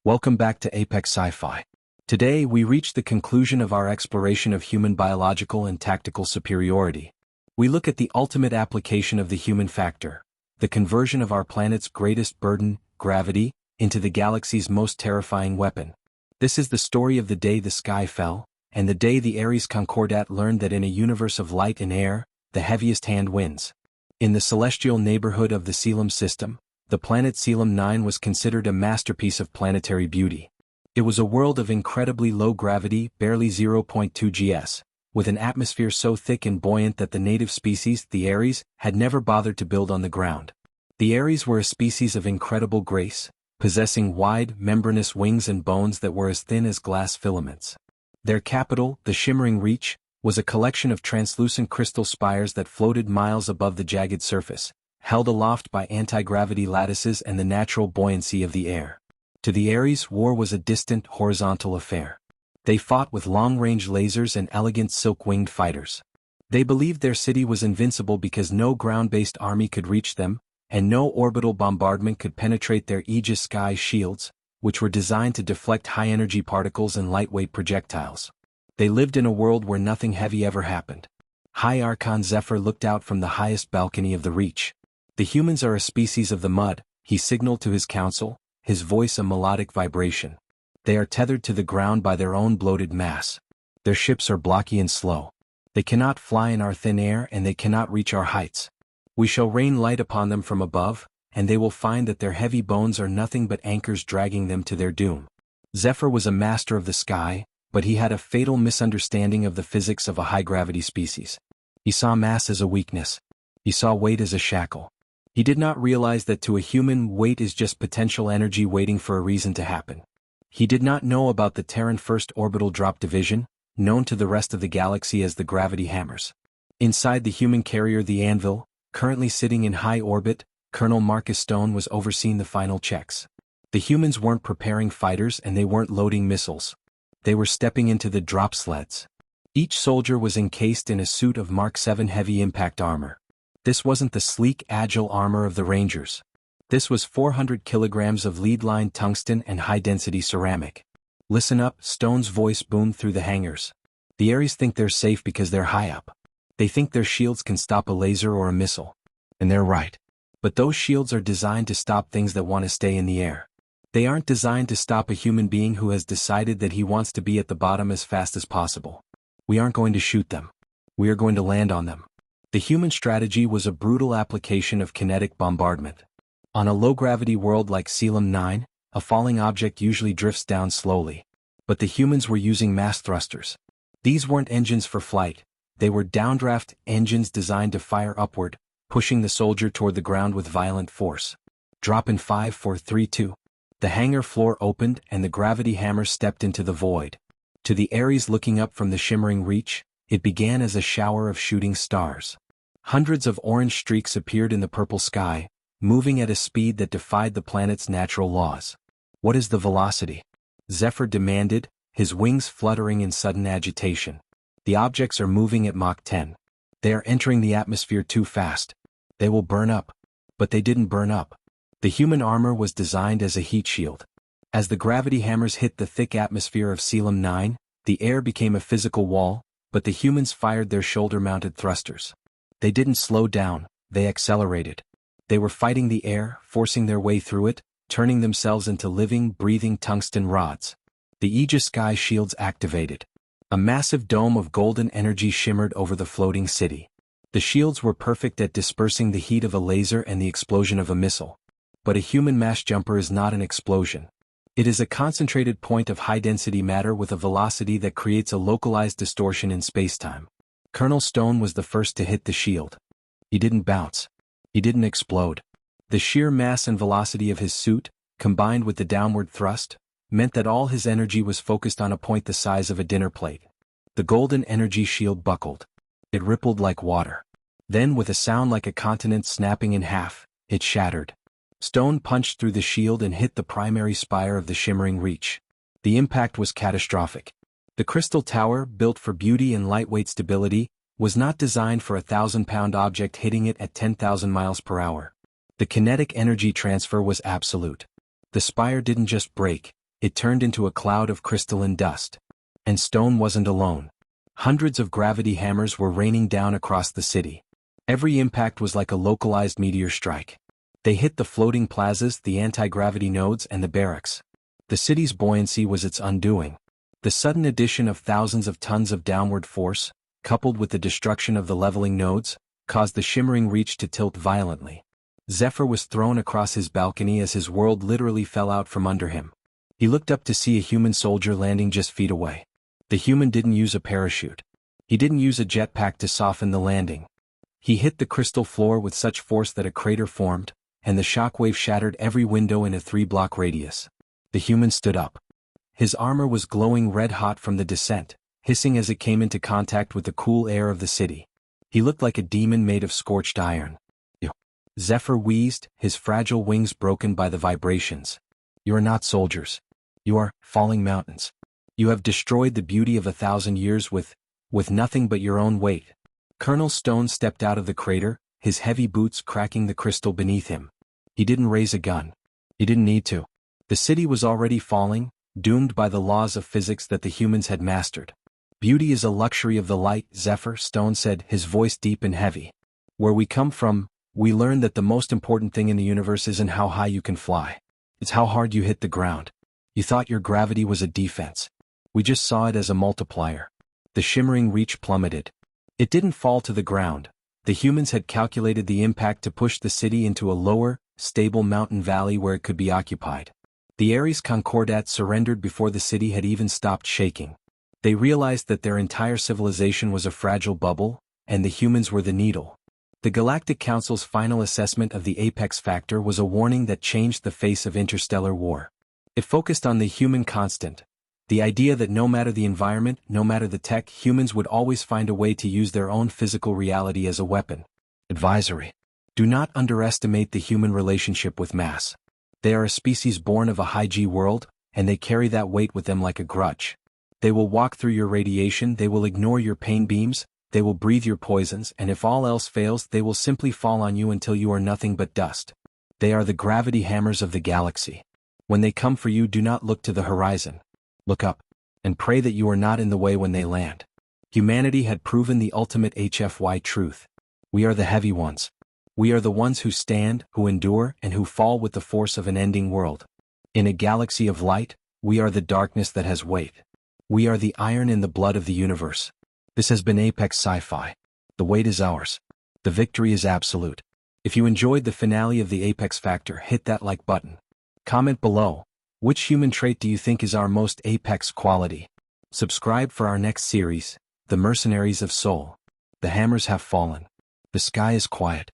Welcome back to Apex Sci-Fi. Today we reach the conclusion of our exploration of human biological and tactical superiority. We look at the ultimate application of the human factor, the conversion of our planet's greatest burden, gravity, into the galaxy's most terrifying weapon. This is the story of the day the sky fell, and the day the Aeris Concordat learned that in a universe of light and air, the heaviest hand wins. In the celestial neighborhood of the Selim system, the planet Selim 9 was considered a masterpiece of planetary beauty. It was a world of incredibly low gravity, barely 0.2 gs, with an atmosphere so thick and buoyant that the native species, the Aeris, had never bothered to build on the ground. The Aeris were a species of incredible grace, possessing wide, membranous wings and bones that were as thin as glass filaments. Their capital, the Shimmering Reach, was a collection of translucent crystal spires that floated miles above the jagged surface, held aloft by anti-gravity lattices and the natural buoyancy of the air. To the Aeris, war was a distant, horizontal affair. They fought with long-range lasers and elegant silk-winged fighters. They believed their city was invincible because no ground-based army could reach them, and no orbital bombardment could penetrate their Aegis sky shields, which were designed to deflect high-energy particles and lightweight projectiles. They lived in a world where nothing heavy ever happened. High Archon Zephyr looked out from the highest balcony of the Reach. "The humans are a species of the mud," he signaled to his council, his voice a melodic vibration. "They are tethered to the ground by their own bloated mass. Their ships are blocky and slow. They cannot fly in our thin air and they cannot reach our heights. We shall rain light upon them from above, and they will find that their heavy bones are nothing but anchors dragging them to their doom." Zephyr was a master of the sky, but he had a fatal misunderstanding of the physics of a high-gravity species. He saw mass as a weakness. He saw weight as a shackle. He did not realize that to a human, weight is just potential energy waiting for a reason to happen. He did not know about the Terran First Orbital Drop Division, known to the rest of the galaxy as the Gravity Hammers. Inside the human carrier the Anvil, currently sitting in high orbit, Colonel Marcus Stone was overseeing the final checks. The humans weren't preparing fighters and they weren't loading missiles. They were stepping into the drop sleds. Each soldier was encased in a suit of Mark 7 heavy impact armor. This wasn't the sleek, agile armor of the Rangers. This was 400 kilograms of lead-lined tungsten and high-density ceramic. "Listen up," Stone's voice boomed through the hangars. "The Aeris think they're safe because they're high up. They think their shields can stop a laser or a missile. And they're right. But those shields are designed to stop things that want to stay in the air. They aren't designed to stop a human being who has decided that he wants to be at the bottom as fast as possible. We aren't going to shoot them. We are going to land on them." The human strategy was a brutal application of kinetic bombardment. On a low-gravity world like Selim 9, a falling object usually drifts down slowly. But the humans were using mass thrusters. These weren't engines for flight. They were downdraft engines designed to fire upward, pushing the soldier toward the ground with violent force. "Drop in 5, 4, 3, 2. The hangar floor opened and the gravity hammer stepped into the void. To the Aeris looking up from the Shimmering Reach, it began as a shower of shooting stars. Hundreds of orange streaks appeared in the purple sky, moving at a speed that defied the planet's natural laws. "What is the velocity?" Zephyr demanded, his wings fluttering in sudden agitation. "The objects are moving at Mach 10. They are entering the atmosphere too fast. They will burn up." But they didn't burn up. The human armor was designed as a heat shield. As the gravity hammers hit the thick atmosphere of Selim 9, the air became a physical wall, but the humans fired their shoulder-mounted thrusters. They didn't slow down, they accelerated. They were fighting the air, forcing their way through it, turning themselves into living, breathing tungsten rods. The Aegis sky shields activated. A massive dome of golden energy shimmered over the floating city. The shields were perfect at dispersing the heat of a laser and the explosion of a missile. But a human mass jumper is not an explosion. It is a concentrated point of high-density matter with a velocity that creates a localized distortion in spacetime. Colonel Stone was the first to hit the shield. He didn't bounce. He didn't explode. The sheer mass and velocity of his suit, combined with the downward thrust, meant that all his energy was focused on a point the size of a dinner plate. The golden energy shield buckled. It rippled like water. Then, with a sound like a continent snapping in half, it shattered. Stone punched through the shield and hit the primary spire of the Shimmering Reach. The impact was catastrophic. The crystal tower, built for beauty and lightweight stability, was not designed for a 1,000-pound object hitting it at 10,000 miles per hour. The kinetic energy transfer was absolute. The spire didn't just break, it turned into a cloud of crystalline dust. And Stone wasn't alone. Hundreds of gravity hammers were raining down across the city. Every impact was like a localized meteor strike. They hit the floating plazas, the anti-gravity nodes, and the barracks. The city's buoyancy was its undoing. The sudden addition of thousands of tons of downward force, coupled with the destruction of the leveling nodes, caused the shimmering reach to tilt violently. Zephyr was thrown across his balcony as his world literally fell out from under him. He looked up to see a human soldier landing just feet away. The human didn't use a parachute. He didn't use a jetpack to soften the landing. He hit the crystal floor with such force that a crater formed, and the shockwave shattered every window in a 3-block radius. The human stood up. His armor was glowing red-hot from the descent, hissing as it came into contact with the cool air of the city. He looked like a demon made of scorched iron. Zephyr wheezed, his fragile wings broken by the vibrations. You are not soldiers. You are falling mountains. You have destroyed the beauty of 1,000 years with nothing but your own weight. Colonel Stone stepped out of the crater, his heavy boots cracking the crystal beneath him. He didn't raise a gun. He didn't need to. The city was already falling, doomed by the laws of physics that the humans had mastered. Beauty is a luxury of the light, Zephyr, Stone said, his voice deep and heavy. Where we come from, we learned that the most important thing in the universe isn't how high you can fly. It's how hard you hit the ground. You thought your gravity was a defense. We just saw it as a multiplier. The shimmering reach plummeted. It didn't fall to the ground. The humans had calculated the impact to push the city into a lower, stable mountain valley where it could be occupied. The Aeris Concordat surrendered before the city had even stopped shaking. They realized that their entire civilization was a fragile bubble, and the humans were the needle. The Galactic Council's final assessment of the apex factor was a warning that changed the face of interstellar war. It focused on the human constant, the idea that no matter the environment, no matter the tech, humans would always find a way to use their own physical reality as a weapon. Advisory: do not underestimate the human relationship with mass. They are a species born of a high-G world, and they carry that weight with them like a grudge. They will walk through your radiation, they will ignore your pain beams, they will breathe your poisons, and if all else fails, they will simply fall on you until you are nothing but dust. They are the gravity hammers of the galaxy. When they come for you, do not look to the horizon. Look up, and pray that you are not in the way when they land. Humanity had proven the ultimate HFY truth. We are the heavy ones. We are the ones who stand, who endure, and who fall with the force of an ending world. In a galaxy of light, we are the darkness that has weight. We are the iron in the blood of the universe. This has been Apex Sci-Fi. The weight is ours. The victory is absolute. If you enjoyed the finale of the Apex Factor, hit that like button. Comment below, which human trait do you think is our most apex quality? Subscribe for our next series, The Mercenaries of Soul. The hammers have fallen. The sky is quiet.